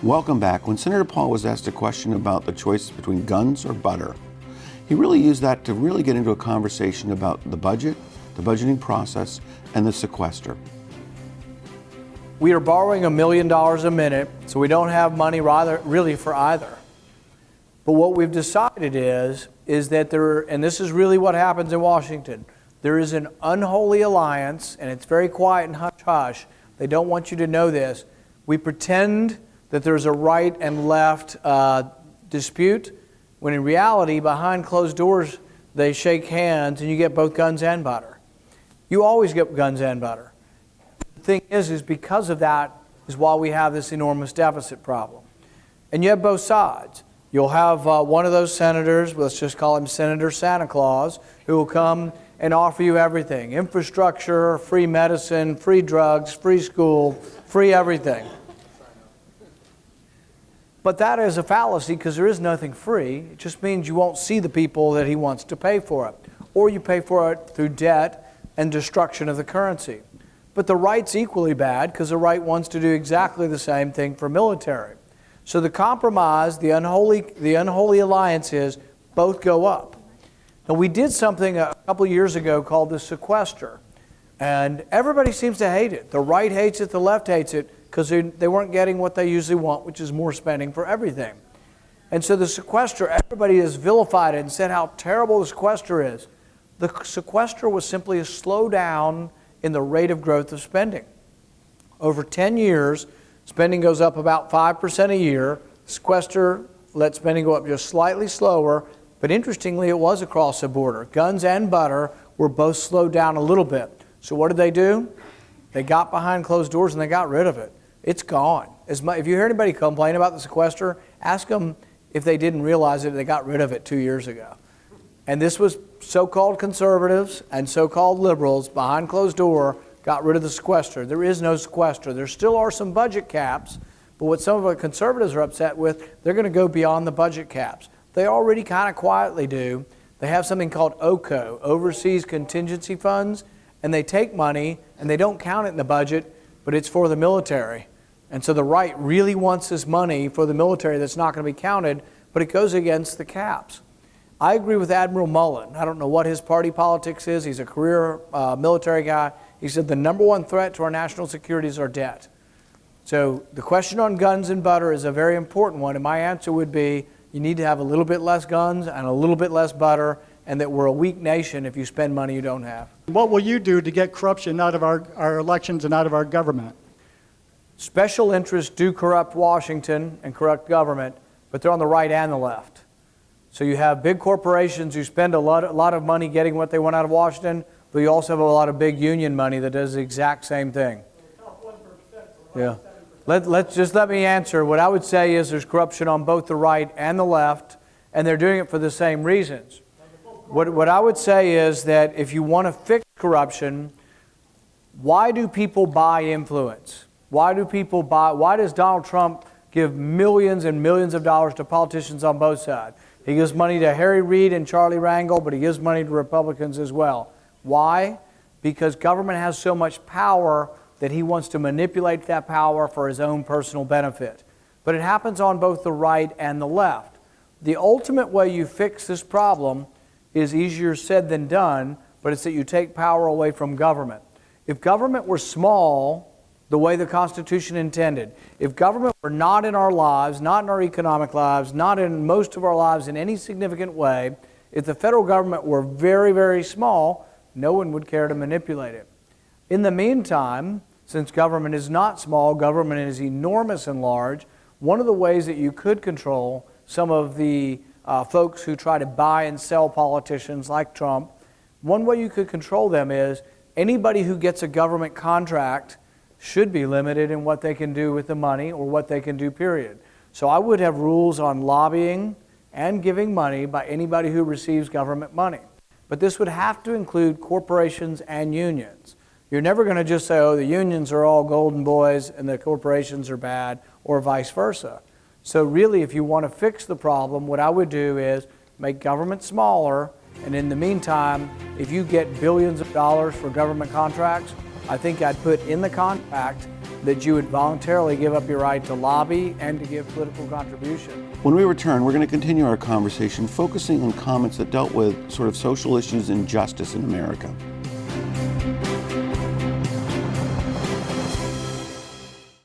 Welcome back. When Senator Paul was asked a question about the choice between guns or butter, he really used that to really get into a conversation about the budget, the budgeting process, and the sequester. We are borrowing $1 million a minute, so we don't have money really for either. But what we've decided is that and this is really what happens in Washington, there is an unholy alliance, and it's very quiet and hush-hush. They don't want you to know this. We pretend that there's a right and left dispute, when in reality, behind closed doors, they shake hands and you get both guns and butter. You always get guns and butter. The thing is because of that is why we have this enormous deficit problem. And you have both sides. You'll have one of those senators, let's just call him Senator Santa Claus, who will come and offer you everything. Infrastructure, free medicine, free drugs, free school, free everything. But that is a fallacy because there is nothing free. It just means you won't see the people that he wants to pay for it. Or you pay for it through debt and destruction of the currency. But the right's equally bad because the right wants to do exactly the same thing for military. So the compromise, the unholy alliance is both go up. Now we did something a couple of years ago called the sequester. And everybody seems to hate it. The right hates it, the left hates it, because they weren't getting what they usually want, which is more spending for everything. And so the sequester, everybody has vilified it and said how terrible the sequester is. The sequester was simply a slowdown in the rate of growth of spending. Over 10 years, spending goes up about 5% a year. Sequester let spending go up just slightly slower, but interestingly, it was across the border. Guns and butter were both slowed down a little bit. So what did they do? They got behind closed doors and they got rid of it. It's gone. If you hear anybody complain about the sequester, ask them if they didn't realize it, they got rid of it 2 years ago. And this was so-called conservatives and so-called liberals behind closed door got rid of the sequester. There is no sequester. There still are some budget caps, but what some of the conservatives are upset with, they're going to go beyond the budget caps. They already kind of quietly do. They have something called OCO, Overseas Contingency Funds, and they take money and they don't count it in the budget, but it's for the military. And so the right really wants this money for the military that's not going to be counted, but it goes against the caps. I agree with Admiral Mullen. I don't know what his party politics is. He's a career military guy. He said the number one threat to our national security is our debt. So the question on guns and butter is a very important one, and my answer would be you need to have a little bit less guns and a little bit less butter, and that we're a weak nation if you spend money you don't have. What will you do to get corruption out of our elections and out of our government? Special interests do corrupt Washington and corrupt government, but they're on the right and the left. So you have big corporations who spend a lot of money getting what they want out of Washington, but you also have a lot of big union money that does the exact same thing. Yeah. Let me answer. What I would say is there's corruption on both the right and the left, and they're doing it for the same reasons. What I would say is that if you want to fix corruption, why do people buy influence? Why does Donald Trump give millions and millions of dollars to politicians on both sides? He gives money to Harry Reid and Charlie Rangel, but he gives money to Republicans as well. Why? Because government has so much power that he wants to manipulate that power for his own personal benefit. But it happens on both the right and the left. The ultimate way you fix this problem is easier said than done, but it's that you take power away from government. If government were small, the way the Constitution intended, if government were not in our lives, not in our economic lives, not in most of our lives in any significant way, if the federal government were very, very small, no one would care to manipulate it. In the meantime, since government is not small, government is enormous and large, one of the ways that you could control some of the folks who try to buy and sell politicians like Trump, one way you could control them is anybody who gets a government contract should be limited in what they can do with the money or what they can do, period. So I would have rules on lobbying and giving money by anybody who receives government money. But this would have to include corporations and unions. You're never going to just say, oh, the unions are all golden boys and the corporations are bad, or vice versa. So really, if you want to fix the problem, what I would do is make government smaller, and in the meantime, if you get billions of dollars for government contracts, I think I'd put in the contract that you would voluntarily give up your right to lobby and to give political contribution. When we return, we're going to continue our conversation focusing on comments that dealt with sort of social issues and justice in America.